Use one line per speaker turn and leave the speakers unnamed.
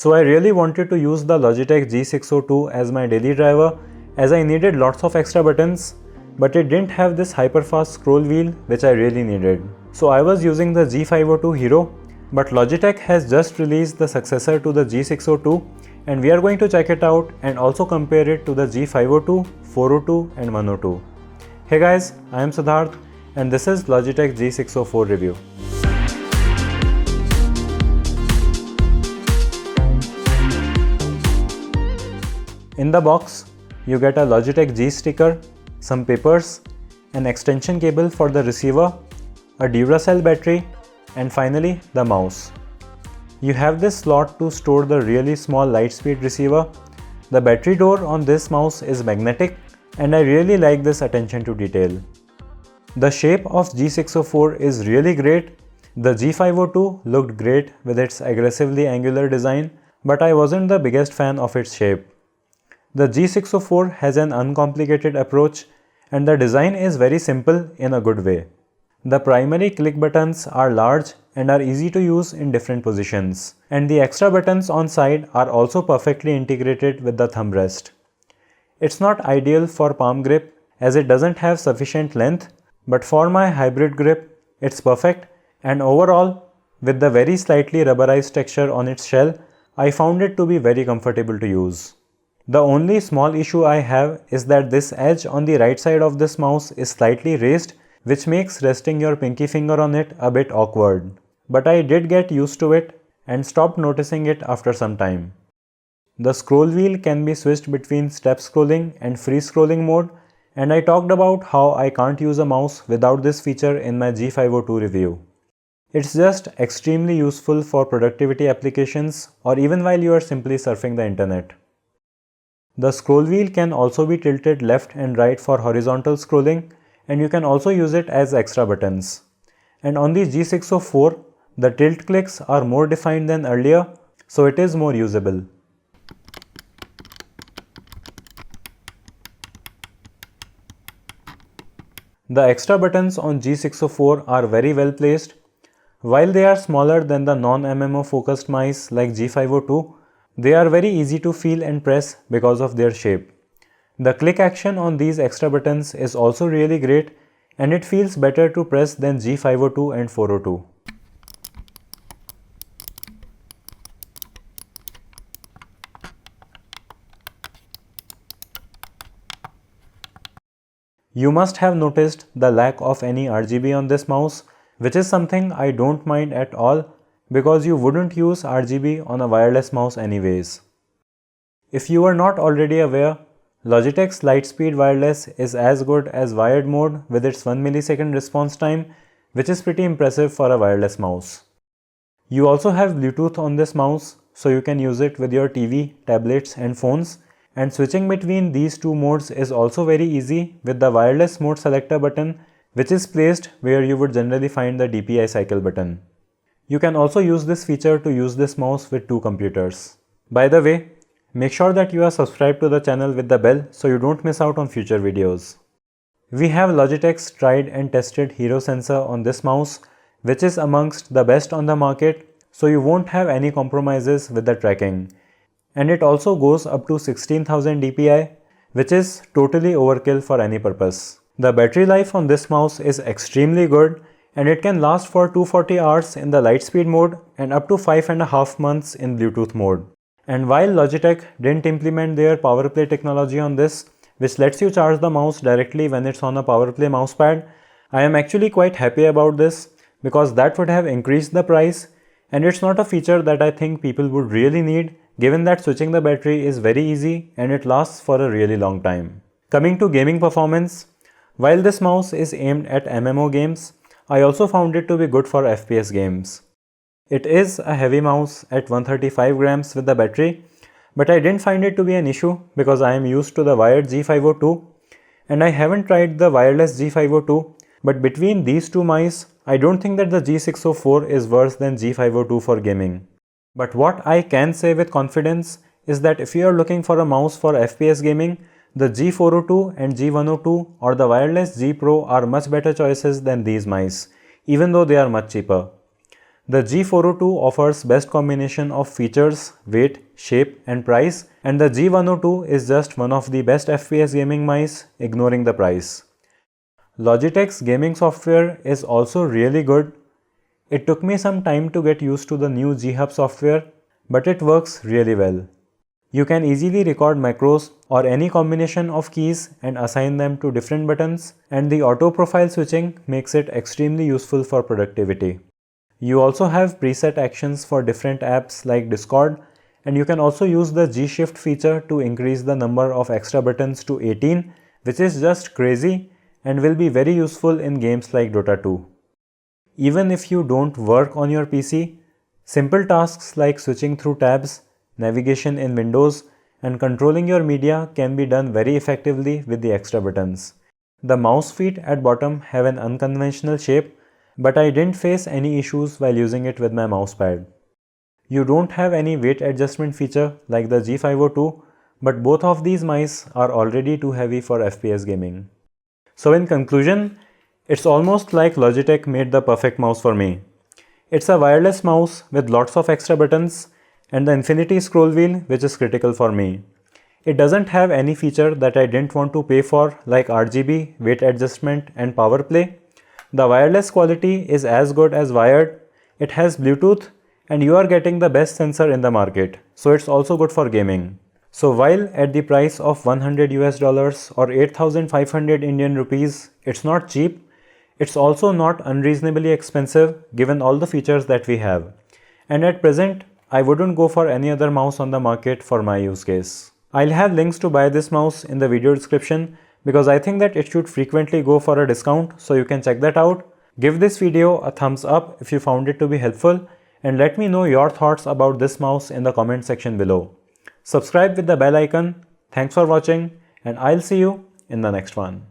So I really wanted to use the Logitech G602 as my daily driver as I needed lots of extra buttons, but it didn't have this hyper-fast scroll wheel which I really needed. So I was using the G502 Hero, but Logitech has just released the successor to the G602 and we are going to check it out and also compare it to the G502, 402 and 102. Hey guys, I am Siddharth and this is Logitech G604 review. In the box, you get a Logitech G sticker, some papers, an extension cable for the receiver, a Duracell battery, and finally the mouse. You have this slot to store the really small Lightspeed receiver. The battery door on this mouse is magnetic and I really like this attention to detail. The shape of G604 is really great. The G502 looked great with its aggressively angular design, but I wasn't the biggest fan of its shape. The G604 has an uncomplicated approach and the design is very simple in a good way. The primary click buttons are large and are easy to use in different positions, and the extra buttons on side are also perfectly integrated with the thumb rest. It's not ideal for palm grip as it doesn't have sufficient length, but for my hybrid grip, it's perfect, and overall, with the very slightly rubberized texture on its shell, I found it to be very comfortable to use. The only small issue I have is that this edge on the right side of this mouse is slightly raised, which makes resting your pinky finger on it a bit awkward. But I did get used to it and stopped noticing it after some time. The scroll wheel can be switched between step scrolling and free scrolling mode, and I talked about how I can't use a mouse without this feature in my G502 review. It's just extremely useful for productivity applications or even while you are simply surfing the internet. The scroll wheel can also be tilted left and right for horizontal scrolling, and you can also use it as extra buttons. And on the G604, the tilt clicks are more defined than earlier, so it is more usable. The extra buttons on G604 are very well placed. While they are smaller than the non-MMO focused mice like G502, they are very easy to feel and press because of their shape. The click action on these extra buttons is also really great and it feels better to press than G502 and 402. You must have noticed the lack of any RGB on this mouse, which is something I don't mind at all because you wouldn't use RGB on a wireless mouse anyways. If you are not already aware, Logitech's Lightspeed Wireless is as good as wired mode with its 1 millisecond response time, which is pretty impressive for a wireless mouse. You also have Bluetooth on this mouse, so you can use it with your TV, tablets and phones, and switching between these two modes is also very easy with the wireless mode selector button, which is placed where you would generally find the DPI cycle button. You can also use this feature to use this mouse with two computers. By the way, make sure that you are subscribed to the channel with the bell so you don't miss out on future videos. We have Logitech's tried and tested Hero sensor on this mouse, which is amongst the best on the market, so you won't have any compromises with the tracking. And it also goes up to 16,000 dpi, which is totally overkill for any purpose. The battery life on this mouse is extremely good and it can last for 240 hours in the Lightspeed mode and up to 5.5 months in Bluetooth mode. And while Logitech didn't implement their PowerPlay technology on this, which lets you charge the mouse directly when it's on a PowerPlay mousepad, I am actually quite happy about this because that would have increased the price and it's not a feature that I think people would really need given that switching the battery is very easy and it lasts for a really long time. Coming to gaming performance, while this mouse is aimed at MMO games, I also found it to be good for FPS games. It is a heavy mouse at 135 grams with the battery, but I didn't find it to be an issue because I am used to the wired G502 and I haven't tried the wireless G502, but between these two mice, I don't think that the G604 is worse than G502 for gaming. But what I can say with confidence is that if you are looking for a mouse for FPS gaming, the G402 and G102 or the wireless G Pro are much better choices than these mice, even though they are much cheaper. The G402 offers best combination of features, weight, shape and price, and the G102 is just one of the best FPS gaming mice, ignoring the price. Logitech's gaming software is also really good. It took me some time to get used to the new G-Hub software, but it works really well. You can easily record macros or any combination of keys and assign them to different buttons, and the auto profile switching makes it extremely useful for productivity. You also have preset actions for different apps like Discord, and you can also use the G-Shift feature to increase the number of extra buttons to 18, which is just crazy and will be very useful in games like Dota 2. Even if you don't work on your PC, simple tasks like switching through tabs, navigation in Windows, and controlling your media can be done very effectively with the extra buttons. The mouse feet at bottom have an unconventional shape, but I didn't face any issues while using it with my mousepad. You don't have any weight adjustment feature like the G502, but both of these mice are already too heavy for FPS gaming. So in conclusion, it's almost like Logitech made the perfect mouse for me. It's a wireless mouse with lots of extra buttons and the infinity scroll wheel, which is critical for me. It doesn't have any feature that I didn't want to pay for like RGB, weight adjustment and power play. The wireless quality is as good as wired, it has Bluetooth, and you are getting the best sensor in the market, so it's also good for gaming. So while at the price of $100 or 8,500 Indian rupees, it's not cheap, it's also not unreasonably expensive given all the features that we have. And at present, I wouldn't go for any other mouse on the market for my use case. I'll have links to buy this mouse in the video description because I think that it should frequently go for a discount, so you can check that out. Give this video a thumbs up if you found it to be helpful, and let me know your thoughts about this mouse in the comment section below. Subscribe with the bell icon. Thanks for watching, and I'll see you in the next one.